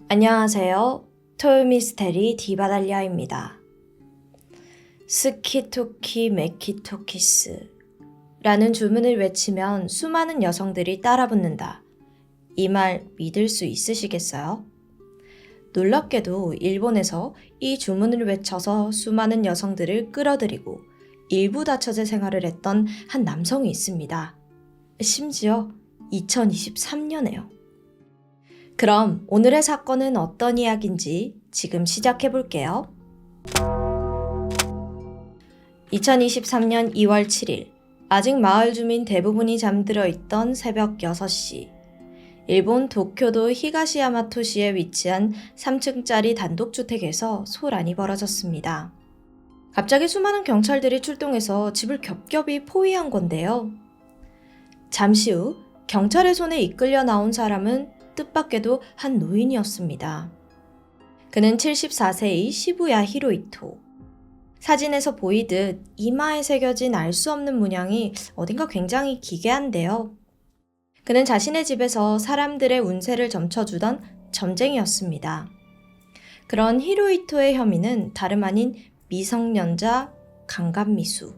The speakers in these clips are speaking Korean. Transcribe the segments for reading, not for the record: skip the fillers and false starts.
안녕하세요. 토요미스테리 디바달리아입니다. 스키토키 메키토키스 라는 주문을 외치면 수많은 여성들이 따라붙는다. 이 말 믿을 수 있으시겠어요? 놀랍게도 일본에서 이 주문을 외쳐서 수많은 여성들을 끌어들이고 일부 다처제 생활을 했던 한 남성이 있습니다. 심지어 2023년에요. 그럼 오늘의 사건은 어떤 이야기인지 지금 시작해 볼게요. 2023년 2월 7일, 아직 마을 주민 대부분이 잠들어 있던 새벽 6시, 일본 도쿄도 히가시야마토시에 위치한 3층짜리 단독주택에서 소란이 벌어졌습니다. 갑자기 수많은 경찰들이 출동해서 집을 겹겹이 포위한 건데요. 잠시 후 경찰의 손에 이끌려 나온 사람은 뜻밖에도 한 노인이었습니다. 그는 74세의 시부야 히로이토. 사진에서 보이듯 이마에 새겨진 알 수 없는 문양이 어딘가 굉장히 기괴한데요. 그는 자신의 집에서 사람들의 운세를 점쳐주던 점쟁이였습니다. 그런 히로이토의 혐의는 다름 아닌 미성년자 강간미수.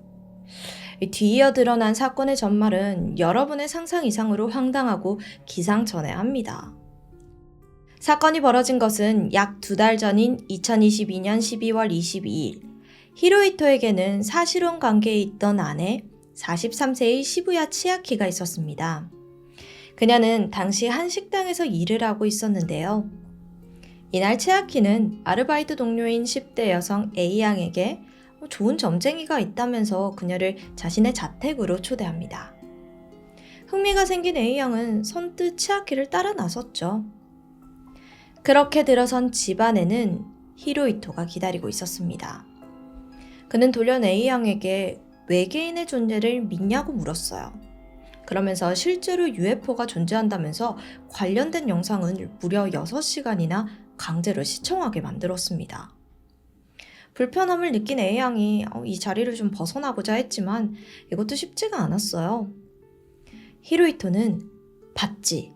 뒤이어 드러난 사건의 전말은 여러분의 상상 이상으로 황당하고 기상천외합니다. 사건이 벌어진 것은 약 2달 전인 2022년 12월 22일, 히로이토에게는 사실혼 관계에 있던 아내 43세의 시부야 치아키가 있었습니다. 그녀는 당시 한 식당에서 일을 하고 있었는데요. 이날 치아키는 아르바이트 동료인 10대 여성 A양에게 좋은 점쟁이가 있다면서 그녀를 자신의 자택으로 초대합니다. 흥미가 생긴 A양은 선뜻 치아키를 따라 나섰죠. 그렇게 들어선 집 안에는 히로이토가 기다리고 있었습니다. 그는 돌연 A양에게 외계인의 존재를 믿냐고 물었어요. 그러면서 실제로 UFO가 존재한다면서 관련된 영상을 무려 6시간이나 강제로 시청하게 만들었습니다. 불편함을 느낀 A양이 이 자리를 좀 벗어나고자 했지만 이것도 쉽지가 않았어요. 히로이토는 봤지?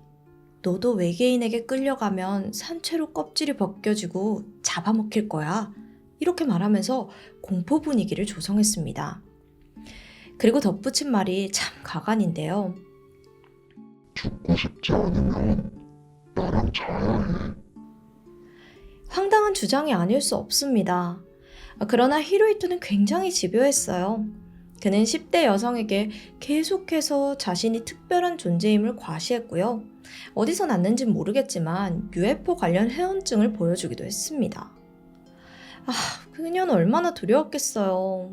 너도 외계인에게 끌려가면 산채로 껍질이 벗겨지고 잡아먹힐 거야. 이렇게 말하면서 공포 분위기를 조성했습니다. 그리고 덧붙인 말이 참 가관인데요. 죽고 싶지 않으면 나랑 자야 해. 황당한 주장이 아닐 수 없습니다. 그러나 히로이토는 굉장히 집요했어요. 그는 10대 여성에게 계속해서 자신이 특별한 존재임을 과시했고요. 어디서 났는진 모르겠지만 UFO 관련 회원증을 보여주기도 했습니다. 그녀는 얼마나 두려웠겠어요.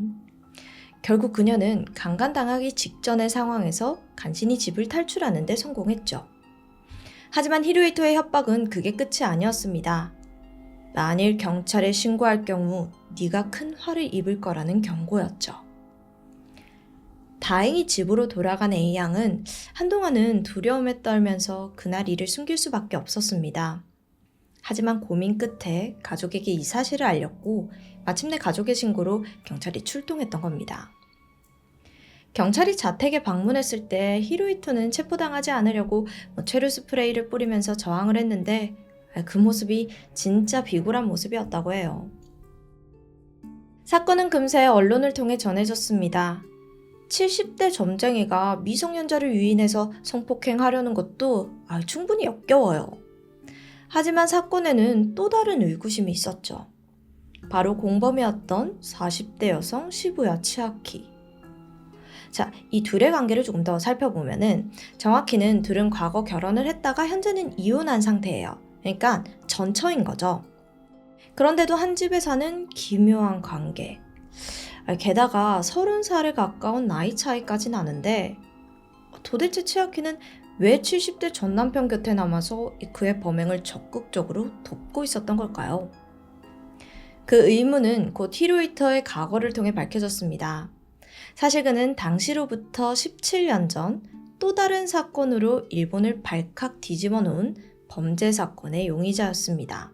결국 그녀는 강간당하기 직전의 상황에서 간신히 집을 탈출하는 데 성공했죠. 하지만 히로이토의 협박은 그게 끝이 아니었습니다. 만일 경찰에 신고할 경우 네가 큰 화를 입을 거라는 경고였죠. 다행히 집으로 돌아간 A양은 한동안은 두려움에 떨면서 그날 일을 숨길 수밖에 없었습니다. 하지만 고민 끝에 가족에게 이 사실을 알렸고 마침내 가족의 신고로 경찰이 출동했던 겁니다. 경찰이 자택에 방문했을 때 히로이토는 체포당하지 않으려고催涙스프레이를 뿌리면서 저항을 했는데 그 모습이 진짜 비굴한 모습이었다고 해요. 사건은 금세 언론을 통해 전해졌습니다. 70대 점쟁이가 미성년자를 유인해서 성폭행하려는 것도 충분히 역겨워요. 하지만 사건에는 또 다른 의구심이 있었죠. 바로 공범이었던 40대 여성 시부야 치아키. 자, 이 둘의 관계를 조금 더 살펴보면은 정확히는 둘은 과거 결혼을 했다가 현재는 이혼한 상태예요. 그러니까 전처인 거죠. 그런데도 한 집에 사는 기묘한 관계. 게다가 30살에 가까운 나이 차이까지 나는데 도대체 치아키는 왜 70대 전 남편 곁에 남아서 그의 범행을 적극적으로 돕고 있었던 걸까요? 그 의문은 곧 히로이토의 과거를 통해 밝혀졌습니다. 사실 그는 당시로부터 17년 전 또 다른 사건으로 일본을 발칵 뒤집어 놓은 범죄 사건의 용의자였습니다.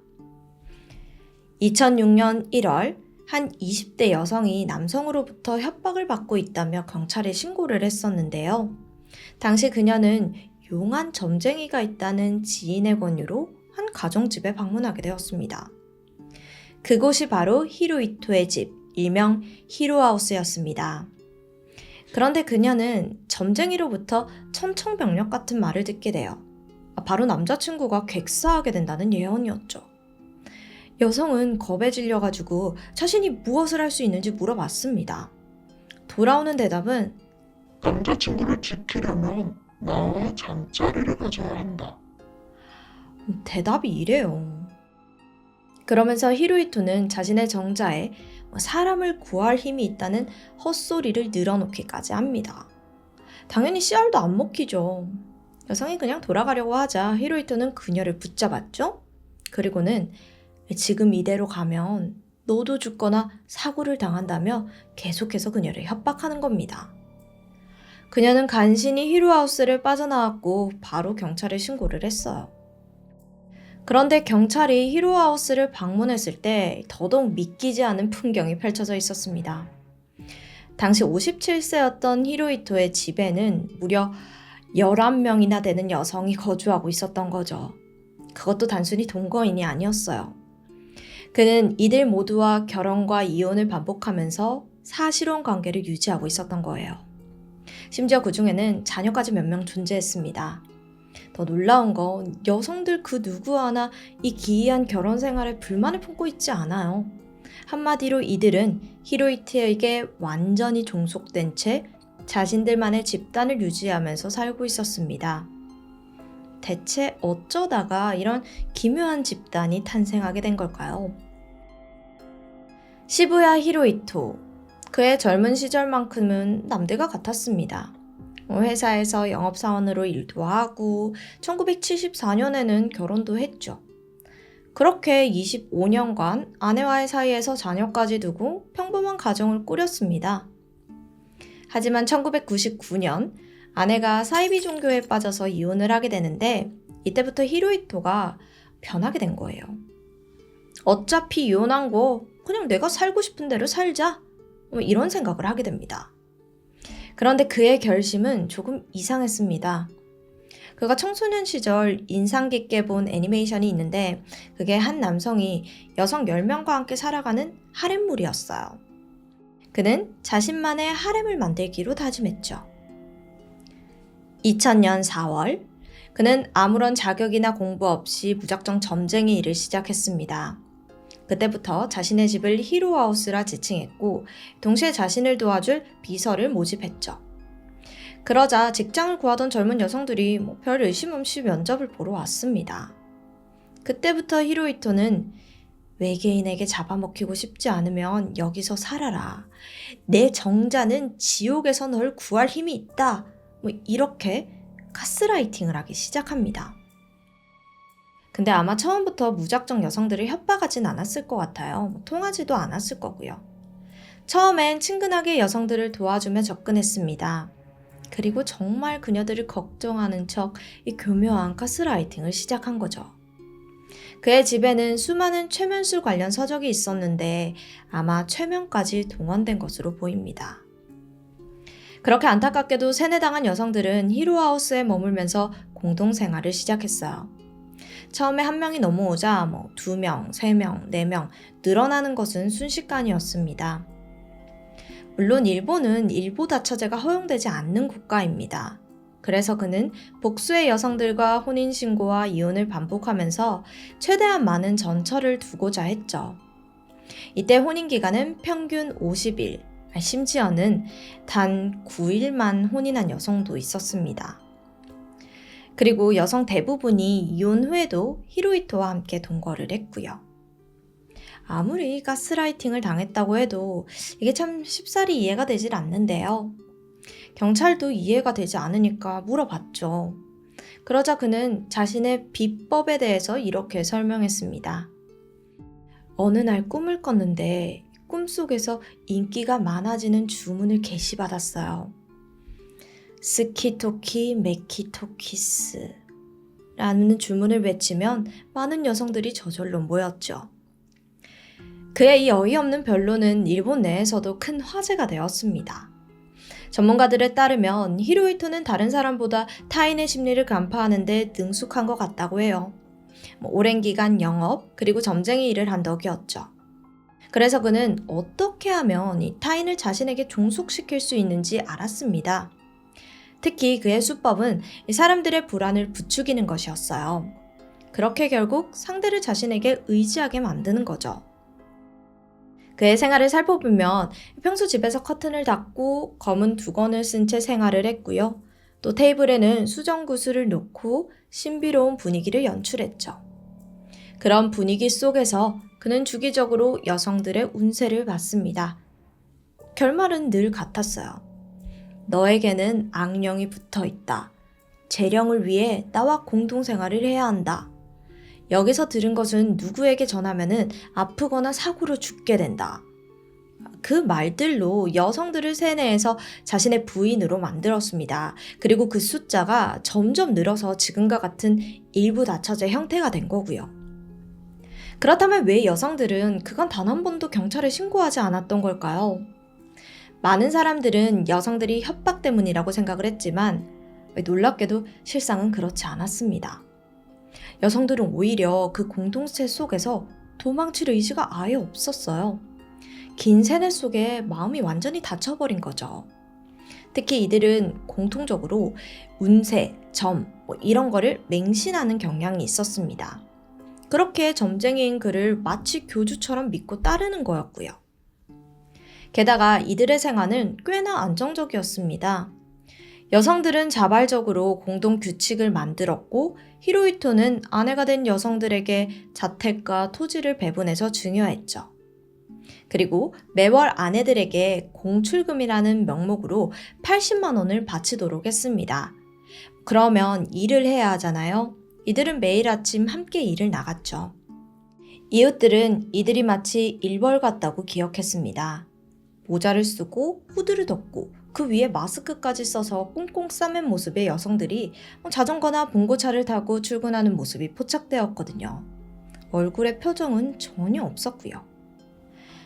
2006년 1월 한 20대 여성이 남성으로부터 협박을 받고 있다며 경찰에 신고를 했었는데요. 당시 그녀는 용한 점쟁이가 있다는 지인의 권유로 한 가정집에 방문하게 되었습니다. 그곳이 바로 히로이토의 집, 일명 히로하우스였습니다. 그런데 그녀는 점쟁이로부터 천청병력 같은 말을 듣게 돼요. 바로 남자친구가 객사하게 된다는 예언이었죠. 여성은 겁에 질려가지고 자신이 무엇을 할 수 있는지 물어봤습니다. 돌아오는 대답은 남자친구를 지키려면 나와 잠자리를 가져야 한다. 대답이 이래요. 그러면서 히로이토는 자신의 정자에 사람을 구할 힘이 있다는 헛소리를 늘어놓기까지 합니다. 당연히 씨알도 안 먹히죠. 여성이 그냥 돌아가려고 하자 히로이토는 그녀를 붙잡았죠. 그리고는 지금 이대로 가면 너도 죽거나 사고를 당한다며 계속해서 그녀를 협박하는 겁니다. 그녀는 간신히 히로하우스를 빠져나왔고 바로 경찰에 신고를 했어요. 그런데 경찰이 히로하우스를 방문했을 때 더더욱 믿기지 않은 풍경이 펼쳐져 있었습니다. 당시 57세였던 히로이토의 집에는 무려 11명이나 되는 여성이 거주하고 있었던 거죠. 그것도 단순히 동거인이 아니었어요. 그는 이들 모두와 결혼과 이혼을 반복하면서 사실혼 관계를 유지하고 있었던 거예요. 심지어 그 중에는 자녀까지 몇 명 존재했습니다. 더 놀라운 건 여성들 그 누구 하나 이 기이한 결혼 생활에 불만을 품고 있지 않아요. 한마디로 이들은 히로이토에게 완전히 종속된 채 자신들만의 집단을 유지하면서 살고 있었습니다. 대체 어쩌다가 이런 기묘한 집단이 탄생하게 된 걸까요? 시부야 히로이토. 그의 젊은 시절만큼은 남들과 같았습니다. 회사에서 영업사원으로 일도 하고 1974년에는 결혼도 했죠. 그렇게 25년간 아내와의 사이에서 자녀까지 두고 평범한 가정을 꾸렸습니다. 하지만 1999년 아내가 사이비 종교에 빠져서 이혼을 하게 되는데 이때부터 히로이토가 변하게 된 거예요. 어차피 이혼한 거 그냥 내가 살고 싶은 대로 살자 이런 생각을 하게 됩니다. 그런데 그의 결심은 조금 이상했습니다. 그가 청소년 시절 인상 깊게 본 애니메이션이 있는데 그게 한 남성이 여성 10명과 함께 살아가는 하렘물이었어요. 그는 자신만의 하렘을 만들기로 다짐했죠. 2000년 4월, 그는 아무런 자격이나 공부 없이 무작정 점쟁이 일을 시작했습니다. 그때부터 자신의 집을 히로하우스라 지칭했고 동시에 자신을 도와줄 비서를 모집했죠. 그러자 직장을 구하던 젊은 여성들이 별 의심 없이 면접을 보러 왔습니다. 그때부터 히로이토는 외계인에게 잡아먹히고 싶지 않으면 여기서 살아라. 내 정자는 지옥에서 널 구할 힘이 있다. 이렇게 가스라이팅을 하기 시작합니다. 근데 아마 처음부터 무작정 여성들을 협박하진 않았을 것 같아요. 통하지도 않았을 거고요. 처음엔 친근하게 여성들을 도와주며 접근했습니다. 그리고 정말 그녀들을 걱정하는 척 이 교묘한 가스라이팅을 시작한 거죠. 그의 집에는 수많은 최면술 관련 서적이 있었는데 아마 최면까지 동원된 것으로 보입니다. 그렇게 안타깝게도 세뇌당한 여성들은 히로하우스에 머물면서 공동생활을 시작했어요. 처음에 한 명이 넘어오자 2명, 3명, 4명 늘어나는 것은 순식간이었습니다. 물론 일본은 일부 다처제가 허용되지 않는 국가입니다. 그래서 그는 복수의 여성들과 혼인신고와 이혼을 반복하면서 최대한 많은 전처를 두고자 했죠. 이때 혼인기간은 평균 50일, 심지어는 단 9일만 혼인한 여성도 있었습니다. 그리고 여성 대부분이 이혼 후에도 히로이토와 함께 동거를 했고요. 아무리 가스라이팅을 당했다고 해도 이게 참 쉽사리 이해가 되질 않는데요. 경찰도 이해가 되지 않으니까 물어봤죠. 그러자 그는 자신의 비법에 대해서 이렇게 설명했습니다. 어느 날 꿈을 꿨는데 꿈속에서 인기가 많아지는 주문을 게시받았어요. 스키토키 메키토키스 라는 주문을 외치면 많은 여성들이 저절로 모였죠. 그의 이 어이없는 변론은 일본 내에서도 큰 화제가 되었습니다. 전문가들에 따르면 히로이토는 다른 사람보다 타인의 심리를 간파하는 데 능숙한 것 같다고 해요. 오랜 기간 영업 그리고 점쟁이 일을 한 덕이었죠. 그래서 그는 어떻게 하면 이 타인을 자신에게 종속시킬 수 있는지 알았습니다. 특히 그의 수법은 이 사람들의 불안을 부추기는 것이었어요. 그렇게 결국 상대를 자신에게 의지하게 만드는 거죠. 그의 생활을 살펴보면 평소 집에서 커튼을 닫고 검은 두건을 쓴 채 생활을 했고요. 또 테이블에는 수정구슬을 놓고 신비로운 분위기를 연출했죠. 그런 분위기 속에서 그는 주기적으로 여성들의 운세를 봤습니다. 결말은 늘 같았어요. 너에게는 악령이 붙어 있다. 재령을 위해 나와 공동생활을 해야 한다. 여기서 들은 것은 누구에게 전하면은 아프거나 사고로 죽게 된다. 그 말들로 여성들을 세뇌해서 자신의 부인으로 만들었습니다. 그리고 그 숫자가 점점 늘어서 지금과 같은 일부 다처제 형태가 된 거고요. 그렇다면 왜 여성들은 그간 단 한 번도 경찰에 신고하지 않았던 걸까요? 많은 사람들은 여성들이 협박 때문이라고 생각을 했지만 놀랍게도 실상은 그렇지 않았습니다. 여성들은 오히려 그 공동체 속에서 도망칠 의지가 아예 없었어요. 긴 세뇌 속에 마음이 완전히 닫혀버린 거죠. 특히 이들은 공통적으로 운세, 점 이런 거를 맹신하는 경향이 있었습니다. 그렇게 점쟁이인 그를 마치 교주처럼 믿고 따르는 거였고요. 게다가 이들의 생활은 꽤나 안정적이었습니다. 여성들은 자발적으로 공동 규칙을 만들었고 히로히토는 아내가 된 여성들에게 자택과 토지를 배분해서 증여했죠. 그리고 매월 아내들에게 공출금이라는 명목으로 80만 원을 바치도록 했습니다. 그러면 일을 해야 하잖아요. 이들은 매일 아침 함께 일을 나갔죠. 이웃들은 이들이 마치 일벌 같다고 기억했습니다. 모자를 쓰고 후드를 덮고 그 위에 마스크까지 써서 꽁꽁 싸맨 모습의 여성들이 자전거나 봉고차를 타고 출근하는 모습이 포착되었거든요. 얼굴에 표정은 전혀 없었고요.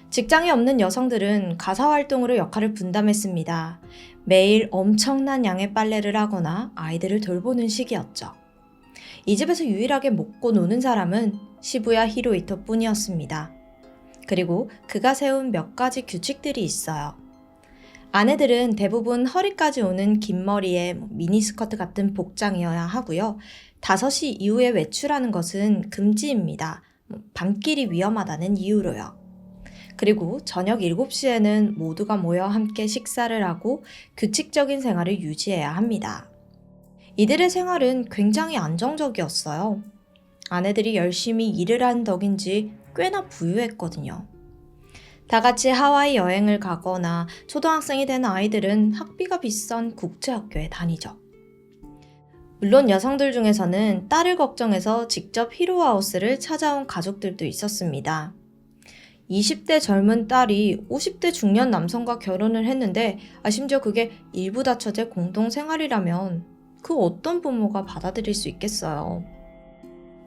직장이 없는 여성들은 가사활동으로 역할을 분담했습니다. 매일 엄청난 양의 빨래를 하거나 아이들을 돌보는 시기였죠. 이 집에서 유일하게 먹고 노는 사람은 시부야 히로히토 뿐이었습니다. 그리고 그가 세운 몇 가지 규칙들이 있어요. 아내들은 대부분 허리까지 오는 긴 머리에 미니스커트 같은 복장이어야 하고요. 5시 이후에 외출하는 것은 금지입니다. 밤길이 위험하다는 이유로요. 그리고 저녁 7시에는 모두가 모여 함께 식사를 하고 규칙적인 생활을 유지해야 합니다. 이들의 생활은 굉장히 안정적이었어요. 아내들이 열심히 일을 한 덕인지 꽤나 부유했거든요. 다 같이 하와이 여행을 가거나 초등학생이 된 아이들은 학비가 비싼 국제학교에 다니죠. 물론 여성들 중에서는 딸을 걱정해서 직접 히로하우스를 찾아온 가족들도 있었습니다. 20대 젊은 딸이 50대 중년 남성과 결혼을 했는데 심지어 그게 일부 다처제 공동생활이라면 그 어떤 부모가 받아들일 수 있겠어요.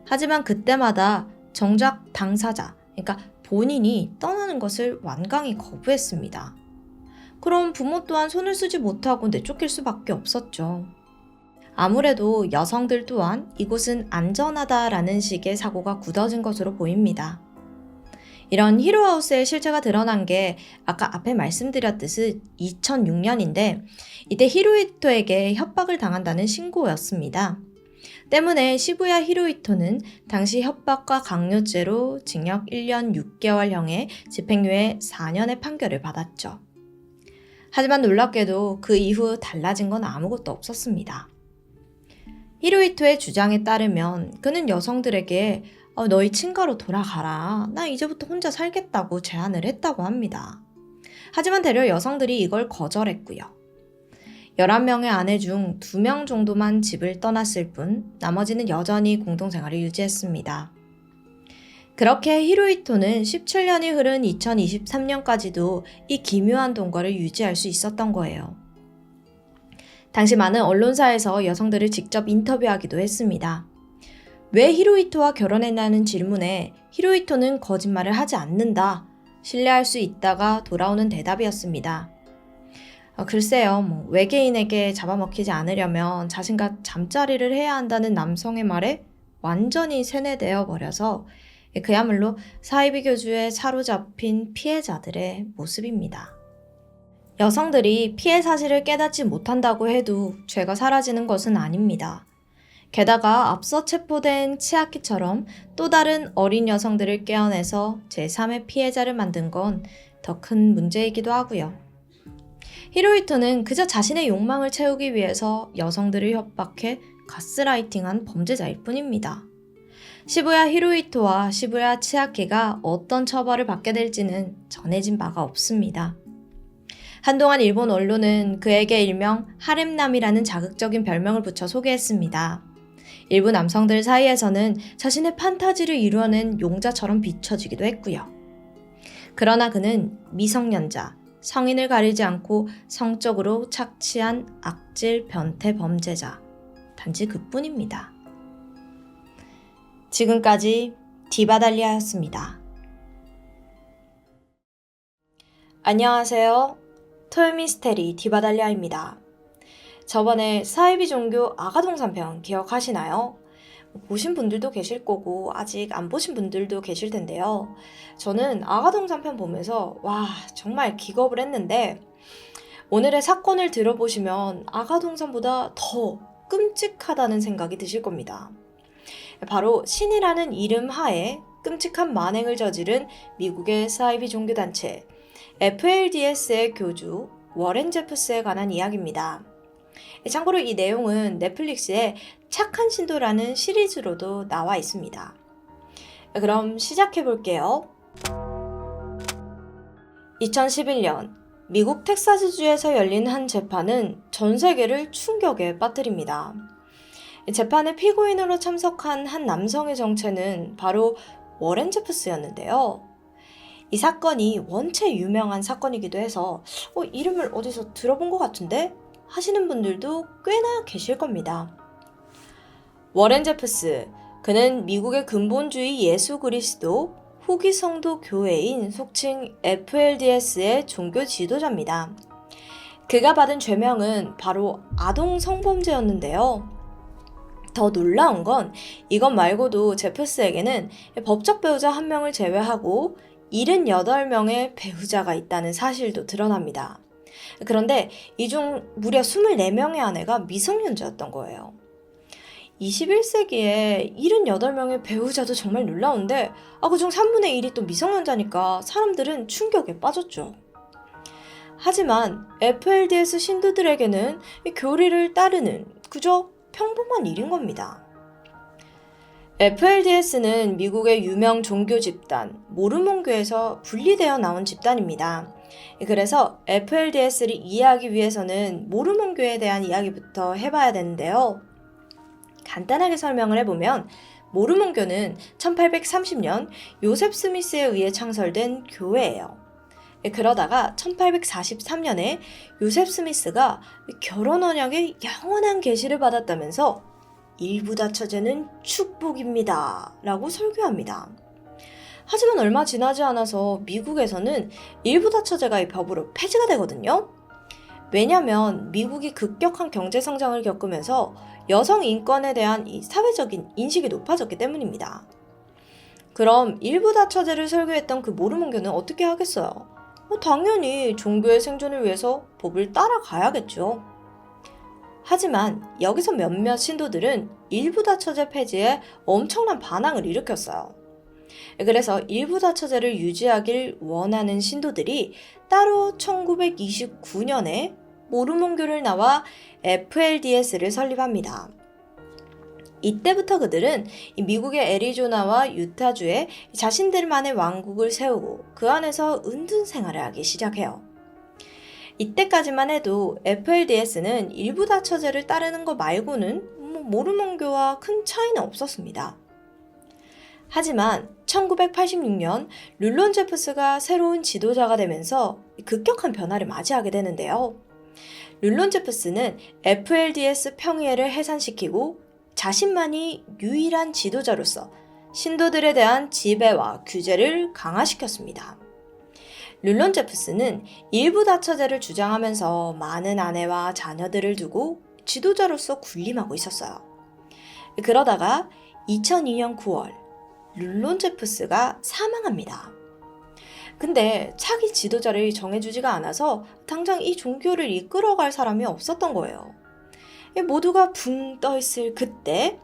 하지만 그때마다 정작 당사자, 그러니까 본인이 떠나는 것을 완강히 거부했습니다. 그럼 부모 또한 손을 쓰지 못하고 내쫓길 수밖에 없었죠. 아무래도 여성들 또한 이곳은 안전하다라는 식의 사고가 굳어진 것으로 보입니다. 이런 히로하우스의 실체가 드러난 게 아까 앞에 말씀드렸듯이 2006년인데 이때 히로히토에게 협박을 당한다는 신고였습니다. 때문에 시부야 히로히토는 당시 협박과 강요죄로 징역 1년 6개월형에 집행유예 4년의 판결을 받았죠. 하지만 놀랍게도 그 이후 달라진 건 아무것도 없었습니다. 히로히토의 주장에 따르면 그는 여성들에게 너희 친가로 돌아가라. 나 이제부터 혼자 살겠다고 제안을 했다고 합니다. 하지만 대려 여성들이 이걸 거절했고요. 11명의 아내 중 2명 정도만 집을 떠났을 뿐 나머지는 여전히 공동생활을 유지했습니다. 그렇게 히로히토는 17년이 흐른 2023년까지도 이 기묘한 동거를 유지할 수 있었던 거예요. 당시 많은 언론사에서 여성들을 직접 인터뷰하기도 했습니다. 왜 히로히토와 결혼했냐는 질문에 히로히토는 거짓말을 하지 않는다. 신뢰할 수 있다가 돌아오는 대답이었습니다. 글쎄요, 외계인에게 잡아먹히지 않으려면 자신과 잠자리를 해야 한다는 남성의 말에 완전히 세뇌되어 버려서 그야말로 사이비 교주에 사로잡힌 피해자들의 모습입니다. 여성들이 피해 사실을 깨닫지 못한다고 해도 죄가 사라지는 것은 아닙니다. 게다가 앞서 체포된 치아키처럼 또 다른 어린 여성들을 깨어내서 제3의 피해자를 만든 건 더 큰 문제이기도 하고요. 히로히토는 그저 자신의 욕망을 채우기 위해서 여성들을 협박해 가스라이팅한 범죄자일 뿐입니다. 시부야 히로히토와 시부야 치아키가 어떤 처벌을 받게 될지는 전해진 바가 없습니다. 한동안 일본 언론은 그에게 일명 하렘남이라는 자극적인 별명을 붙여 소개했습니다. 일부 남성들 사이에서는 자신의 판타지를 이루어낸 용자처럼 비춰지기도 했고요. 그러나 그는 미성년자, 성인을 가리지 않고 성적으로 착취한 악질 변태 범죄자, 단지 그뿐입니다. 지금까지 디바달리아였습니다. 안녕하세요. 토요미스테리 디바달리아입니다. 저번에 사이비 종교 아가동산편 기억하시나요? 보신 분들도 계실 거고 아직 안 보신 분들도 계실 텐데요. 저는 아가동산편 보면서 와 정말 기겁을 했는데 오늘의 사건을 들어보시면 아가동산보다 더 끔찍하다는 생각이 드실 겁니다. 바로 신이라는 이름 하에 끔찍한 만행을 저지른 미국의 사이비 종교단체 FLDS의 교주 워렌 제프스에 관한 이야기입니다. 참고로 이 내용은 넷플릭스에 착한 신도라는 시리즈로도 나와 있습니다. 그럼 시작해 볼게요. 2011년 미국 텍사스주에서 열린 한 재판은 전 세계를 충격에 빠뜨립니다. 재판에 피고인으로 참석한 한 남성의 정체는 바로 워렌 제프스였는데요. 이 사건이 원체 유명한 사건이기도 해서 이름을 어디서 들어본 것 같은데? 하시는 분들도 꽤나 계실 겁니다. 워렌 제프스, 그는 미국의 근본주의 예수 그리스도 후기 성도 교회인 속칭 FLDS의 종교 지도자입니다. 그가 받은 죄명은 바로 아동 성범죄였는데요. 더 놀라운 건 이것 말고도 제프스에게는 법적 배우자 1명을 제외하고 78명의 배우자가 있다는 사실도 드러납니다. 그런데 이 중 무려 24명의 아내가 미성년자였던 거예요. 21세기에 78명의 배우자도 정말 놀라운데 그중 3분의 1이 또 미성년자니까 사람들은 충격에 빠졌죠. 하지만 FLDS 신도들에게는 교리를 따르는 그저 평범한 일인 겁니다. FLDS는 미국의 유명 종교 집단 모르몬교에서 분리되어 나온 집단입니다. 그래서 FLDS를 이해하기 위해서는 모르몬교에 대한 이야기부터 해봐야 되는데요. 간단하게 설명을 해보면 모르몬교는 1830년 요셉 스미스에 의해 창설된 교회예요. 그러다가 1843년에 요셉 스미스가 결혼 언약의 영원한 계시를 받았다면서 일부 다처제는 축복입니다 라고 설교합니다. 하지만 얼마 지나지 않아서 미국에서는 일부 다처제가 이 법으로 폐지가 되거든요. 왜냐하면 미국이 급격한 경제 성장을 겪으면서 여성 인권에 대한 이 사회적인 인식이 높아졌기 때문입니다. 그럼 일부 다처제를 설교했던 그 모르몬교는 어떻게 하겠어요? 당연히 종교의 생존을 위해서 법을 따라가야겠죠. 하지만 여기서 몇몇 신도들은 일부 다처제 폐지에 엄청난 반항을 일으켰어요. 그래서 일부 다처제를 유지하길 원하는 신도들이 따로 1929년에 모르몬교를 나와 FLDS를 설립합니다. 이때부터 그들은 미국의 애리조나와 유타주에 자신들만의 왕국을 세우고 그 안에서 은둔 생활을 하기 시작해요. 이때까지만 해도 FLDS는 일부 다처제를 따르는 것 말고는 모르몬교와 큰 차이는 없었습니다. 하지만 1986년 룰론 제프스가 새로운 지도자가 되면서 급격한 변화를 맞이하게 되는데요. 룰론 제프스는 FLDS 평의회를 해산시키고 자신만이 유일한 지도자로서 신도들에 대한 지배와 규제를 강화시켰습니다. 룰론 제프스는 일부 다처제를 주장하면서 많은 아내와 자녀들을 두고 지도자로서 군림하고 있었어요. 그러다가 2002년 9월, 룰론 제프스가 사망합니다. 근데 차기 지도자를 정해주지가 않아서 당장 이 종교를 이끌어갈 사람이 없었던 거예요. 모두가 붕 떠있을 그때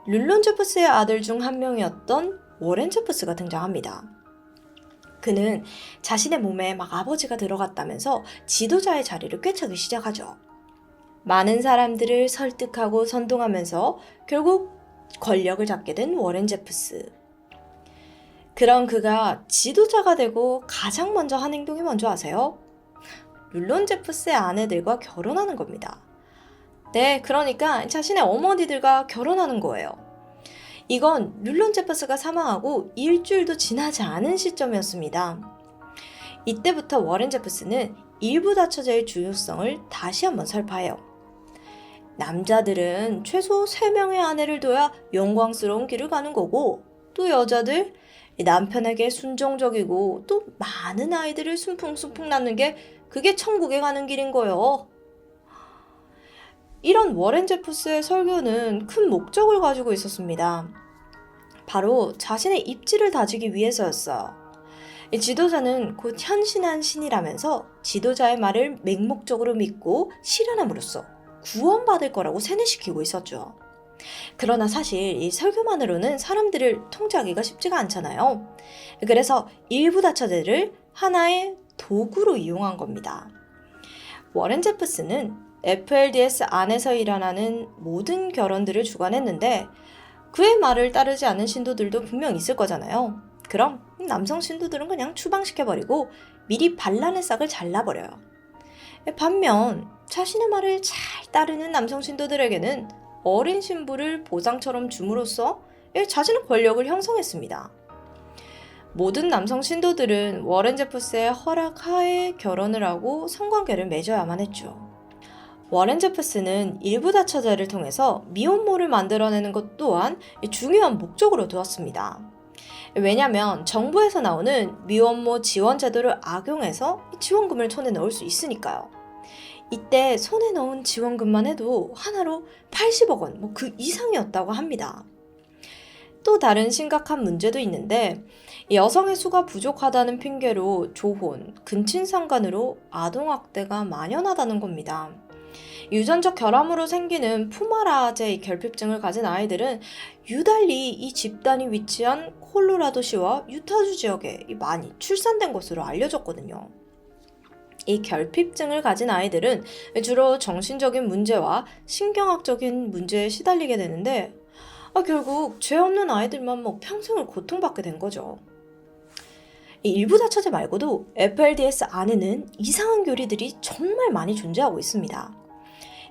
룰론 제프스의 아들 중 한 명이었던 워렌 제프스가 등장합니다. 그는 자신의 몸에 막 아버지가 들어갔다면서 지도자의 자리를 꿰차기 시작하죠. 많은 사람들을 설득하고 선동하면서 결국 권력을 잡게 된 워렌 제프스. 그런 그가 지도자가 되고 가장 먼저 한 행동이 뭔지 아세요? 룰론 제프스의 아내들과 결혼하는 겁니다. 네, 그러니까 자신의 어머니들과 결혼하는 거예요. 이건 룰론 제프스가 사망하고 일주일도 지나지 않은 시점이었습니다. 이때부터 워렌 제프스는 일부 다처제의 중요성을 다시 한번 설파해요. 남자들은 최소 3명의 아내를 둬야 영광스러운 길을 가는 거고, 또 여자들 남편에게 순종적이고 또 많은 아이들을 순풍순풍 낳는 게 그게 천국에 가는 길인 거예요. 이런 워렌 제프스의 설교는 큰 목적을 가지고 있었습니다. 바로 자신의 입지를 다지기 위해서였어요. 이 지도자는 곧 현신한 신이라면서 지도자의 말을 맹목적으로 믿고 실현함으로써 구원받을 거라고 세뇌시키고 있었죠. 그러나 사실 이 설교만으로는 사람들을 통제하기가 쉽지가 않잖아요. 그래서 일부 다처제를 하나의 도구로 이용한 겁니다. 워렌 제프스는 FLDS 안에서 일어나는 모든 결혼들을 주관했는데 그의 말을 따르지 않는 신도들도 분명 있을 거잖아요. 그럼 남성 신도들은 그냥 추방시켜버리고 미리 반란의 싹을 잘라버려요. 반면 자신의 말을 잘 따르는 남성 신도들에게는 어린 신부를 보상처럼 줌으로써 자신의 권력을 형성했습니다. 모든 남성 신도들은 워렌 제프스의 허락하에 결혼을 하고 성관계를 맺어야만 했죠. 워렌 제프스는 일부 다처제를 통해서 미혼모를 만들어내는 것 또한 중요한 목적으로 두었습니다. 왜냐하면 정부에서 나오는 미혼모 지원 제도를 악용해서 지원금을 손에 넣을 수 있으니까요. 이때 손에 넣은 지원금만 해도 하나로 80억 원, 그 이상이었다고 합니다. 또 다른 심각한 문제도 있는데 여성의 수가 부족하다는 핑계로 조혼, 근친상간으로 아동학대가 만연하다는 겁니다. 유전적 결함으로 생기는 푸마라제 결핍증을 가진 아이들은 유달리 이 집단이 위치한 콜로라도시와 유타주 지역에 많이 출산된 것으로 알려졌거든요. 이 결핍증을 가진 아이들은 주로 정신적인 문제와 신경학적인 문제에 시달리게 되는데 결국 죄 없는 아이들만 평생을 고통받게 된 거죠. 이 일부 다처제 말고도 FLDS 안에는 이상한 교리들이 정말 많이 존재하고 있습니다.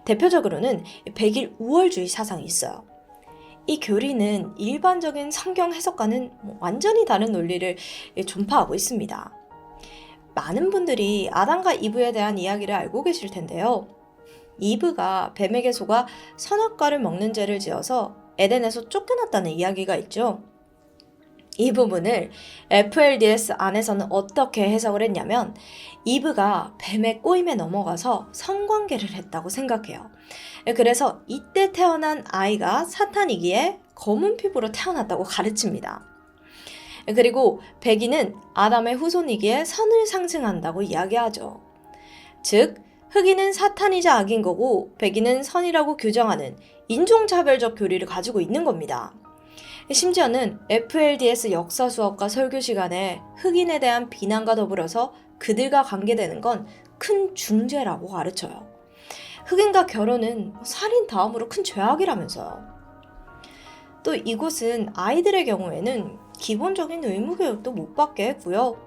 대표적으로는 백일 우월주의 사상이 있어요. 이 교리는 일반적인 성경 해석과는 완전히 다른 논리를 전파하고 있습니다. 많은 분들이 아담과 이브에 대한 이야기를 알고 계실 텐데요. 이브가 뱀에게 속아 선악과를 먹는 죄를 지어서 에덴에서 쫓겨났다는 이야기가 있죠. 이 부분을 FLDS 안에서는 어떻게 해석을 했냐면 이브가 뱀의 꼬임에 넘어가서 성관계를 했다고 생각해요. 그래서 이때 태어난 아이가 사탄이기에 검은 피부로 태어났다고 가르칩니다. 그리고 백인은 아담의 후손이기에 선을 상징한다고 이야기하죠. 즉, 흑인은 사탄이자 악인 거고 백인은 선이라고 규정하는 인종차별적 교리를 가지고 있는 겁니다. 심지어는 FLDS 역사 수업과 설교 시간에 흑인에 대한 비난과 더불어서 그들과 관계되는 건 큰 중죄라고 가르쳐요. 흑인과 결혼은 살인 다음으로 큰 죄악이라면서요. 또 이곳은 아이들의 경우에는 기본적인 의무교육도 못 받게 했고요.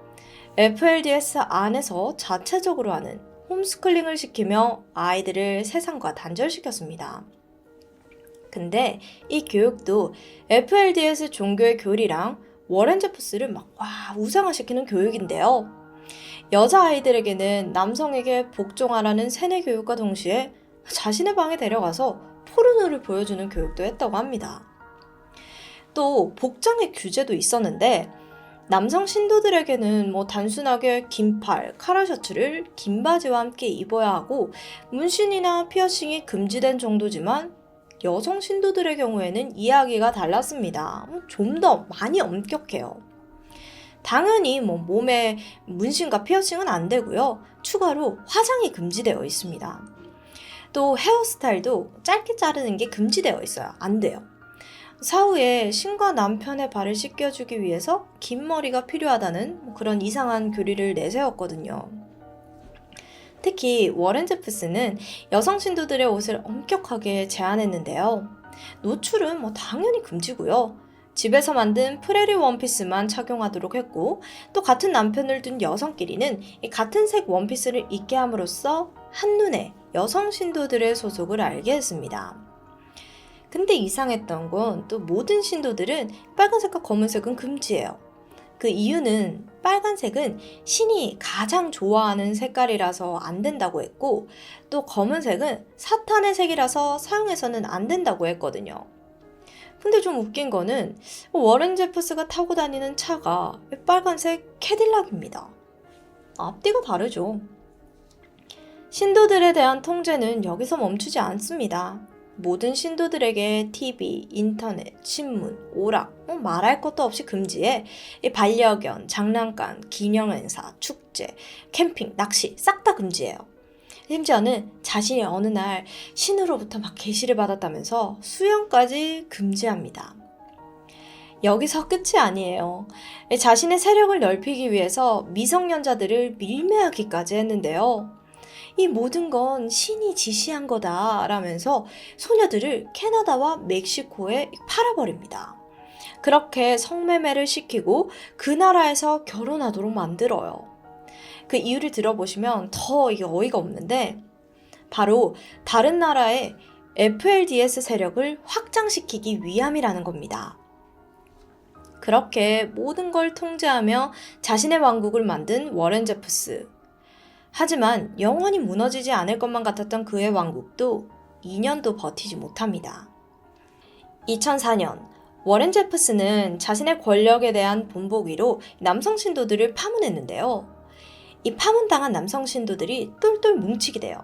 FLDS 안에서 자체적으로 하는 홈스쿨링을 시키며 아이들을 세상과 단절시켰습니다. 근데 이 교육도 FLDS 종교의 교리랑 워렌 제프스를 우상화시키는 교육인데요. 여자아이들에게는 남성에게 복종하라는 세뇌 교육과 동시에 자신의 방에 데려가서 포르노를 보여주는 교육도 했다고 합니다. 또 복장의 규제도 있었는데 남성 신도들에게는 단순하게 긴팔, 카라셔츠를 긴 바지와 함께 입어야 하고 문신이나 피어싱이 금지된 정도지만 여성 신도들의 경우에는 이야기가 달랐습니다. 좀 더 많이 엄격해요. 당연히 몸에 문신과 피어싱은 안 되고요. 추가로 화장이 금지되어 있습니다. 또 헤어스타일도 짧게 자르는 게 금지되어 있어요. 안 돼요. 사후에 신과 남편의 발을 씻겨주기 위해서 긴 머리가 필요하다는 그런 이상한 교리를 내세웠거든요. 특히 워렌 제프스는 여성 신도들의 옷을 엄격하게 제한했는데요. 노출은 당연히 금지고요. 집에서 만든 프레리 원피스만 착용하도록 했고, 또 같은 남편을 둔 여성끼리는 이 같은 색 원피스를 입게 함으로써 한눈에 여성 신도들의 소속을 알게 했습니다. 근데 이상했던 건 또 모든 신도들은 빨간색과 검은색은 금지예요. 그 이유는 빨간색은 신이 가장 좋아하는 색깔이라서 안 된다고 했고, 또 검은색은 사탄의 색이라서 사용해서는 안 된다고 했거든요. 근데 좀 웃긴 거는 워렌 제프스가 타고 다니는 차가 빨간색 캐딜락입니다. 앞뒤가 다르죠. 신도들에 대한 통제는 여기서 멈추지 않습니다. 모든 신도들에게 TV, 인터넷, 신문, 오락, 말할 것도 없이 금지해 반려견, 장난감, 기념행사, 축제, 캠핑, 낚시 싹 다 금지해요. 심지어는 자신이 어느 날 신으로부터 막 계시를 받았다면서 수영까지 금지합니다. 여기서 끝이 아니에요. 자신의 세력을 넓히기 위해서 미성년자들을 밀매하기까지 했는데요. 이 모든 건 신이 지시한 거다라면서 소녀들을 캐나다와 멕시코에 팔아버립니다. 그렇게 성매매를 시키고 그 나라에서 결혼하도록 만들어요. 그 이유를 들어보시면 더 이게 어이가 없는데, 바로 다른 나라의 FLDS 세력을 확장시키기 위함이라는 겁니다. 그렇게 모든 걸 통제하며 자신의 왕국을 만든 워렌 제프스. 하지만 영원히 무너지지 않을 것만 같았던 그의 왕국도 2년도 버티지 못합니다. 2004년 워렌 제프스는 자신의 권력에 대한 본보기로 남성 신도들을 파문했는데요. 이 파문당한 남성 신도들이 똘똘 뭉치게 돼요.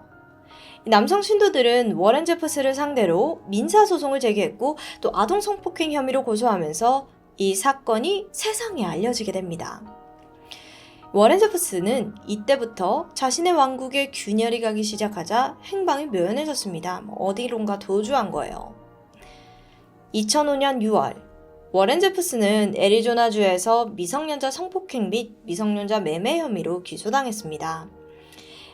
남성 신도들은 워렌 제프스를 상대로 민사소송을 제기했고, 또 아동 성폭행 혐의로 고소하면서 이 사건이 세상에 알려지게 됩니다. 워렌 제프스는 이때부터 자신의 왕국에 균열이 가기 시작하자 행방이 묘연해졌습니다. 어디론가 도주한 거예요. 2005년 6월 워렌 제프스는 애리조나주에서 미성년자 성폭행 및 미성년자 매매 혐의로 기소당했습니다.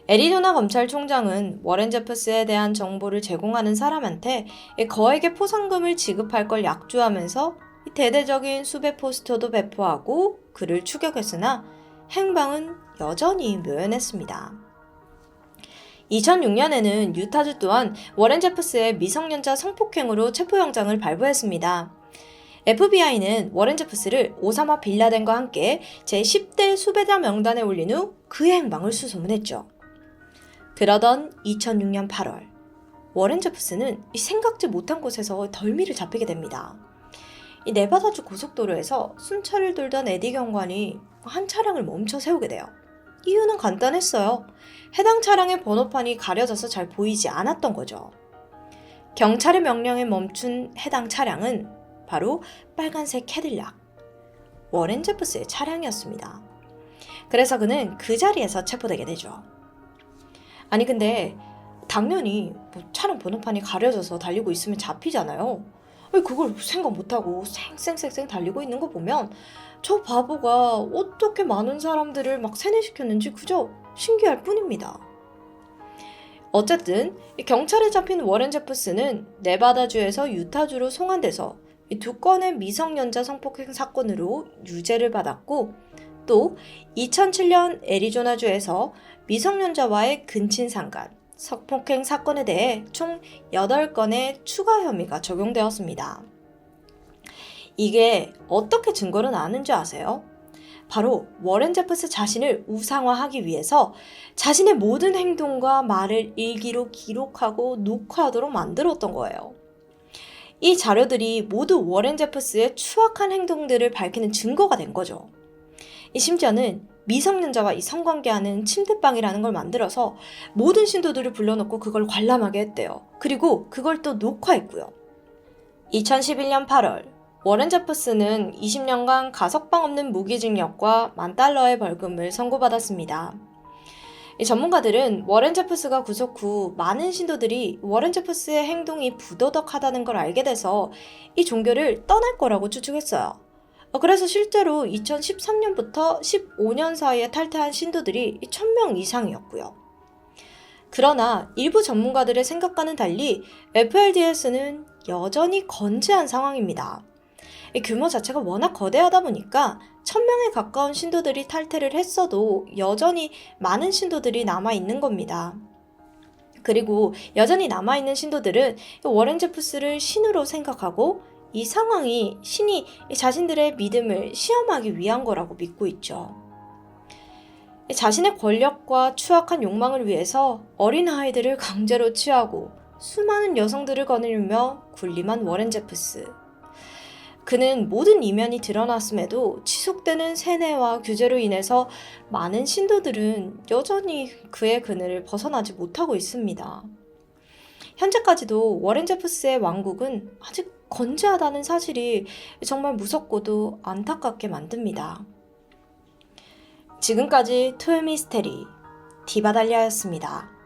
애리조나 검찰총장은 워렌 제프스에 대한 정보를 제공하는 사람한테 거액의 포상금을 지급할 걸 약조하면서 대대적인 수배 포스터도 배포하고 그를 추격했으나 행방은 여전히 묘연했습니다. 2006년에는 유타주 또한 워렌 제프스의 미성년자 성폭행으로 체포영장을 발부했습니다. FBI는 워렌 제프스를 오사마 빌라덴과 함께 제10대 수배자 명단에 올린 후 그의 행방을 수소문했죠. 그러던 2006년 8월 워렌 제프스는 생각지 못한 곳에서 덜미를 잡히게 됩니다. 이 네바다주 고속도로에서 순찰을 돌던 에디 경관이 한 차량을 멈춰 세우게 돼요. 이유는 간단했어요. 해당 차량의 번호판이 가려져서 잘 보이지 않았던 거죠. 경찰의 명령에 멈춘 해당 차량은 바로 빨간색 캐딜락, 워렌 제프스의 차량이었습니다. 그래서 그는 그 자리에서 체포되게 되죠. 아니 근데 당연히 차량 번호판이 가려져서 달리고 있으면 잡히잖아요. 그걸 생각 못하고 쌩쌩쌩쌩 달리고 있는 거 보면 저 바보가 어떻게 많은 사람들을 막 세뇌시켰는지 그저 신기할 뿐입니다. 어쨌든 경찰에 잡힌 워렌 제프스는 네바다주에서 유타주로 송환돼서 이 2건의 미성년자 성폭행 사건으로 유죄를 받았고, 또 2007년 애리조나주에서 미성년자와의 근친상간, 성폭행 사건에 대해 총 8건의 추가 혐의가 적용되었습니다. 이게 어떻게 증거를 나왔는지 아세요? 바로 워렌 제프스 자신을 우상화하기 위해서 자신의 모든 행동과 말을 일기로 기록하고 녹화하도록 만들었던 거예요. 이 자료들이 모두 워렌 제프스의 추악한 행동들을 밝히는 증거가 된 거죠. 심지어는 미성년자와 이 성관계하는 침대방이라는 걸 만들어서 모든 신도들을 불러놓고 그걸 관람하게 했대요. 그리고 그걸 또 녹화했고요. 2011년 8월 워렌 제퍼슨은 20년간 가석방 없는 무기징역과 $10,000의 벌금을 선고받았습니다. 이 전문가들은 워렌 제퍼스가 구속 후 많은 신도들이 워렌 제퍼스의 행동이 부도덕하다는 걸 알게 돼서 이 종교를 떠날 거라고 추측했어요. 그래서 실제로 2013년부터 15년 사이에 탈퇴한 신도들이 1,000명 이상이었고요. 그러나 일부 전문가들의 생각과는 달리 FLDS는 여전히 건재한 상황입니다. 이 규모 자체가 워낙 거대하다 보니까 1,000명에 가까운 신도들이 탈퇴를 했어도 여전히 많은 신도들이 남아있는 겁니다. 그리고 여전히 남아있는 신도들은 워렌 제퍼스를 신으로 생각하고 이 상황이 신이 자신들의 믿음을 시험하기 위한 거라고 믿고 있죠. 자신의 권력과 추악한 욕망을 위해서 어린아이들을 강제로 취하고 수많은 여성들을 거느리며 군림한 워렌 제퍼스. 그는 모든 이면이 드러났음에도 지속되는 세뇌와 규제로 인해서 많은 신도들은 여전히 그의 그늘을 벗어나지 못하고 있습니다. 현재까지도 워렌 제퍼스의 왕국은 아직 건재하다는 사실이 정말 무섭고도 안타깝게 만듭니다. 지금까지 토요미스테리 디바달리아였습니다.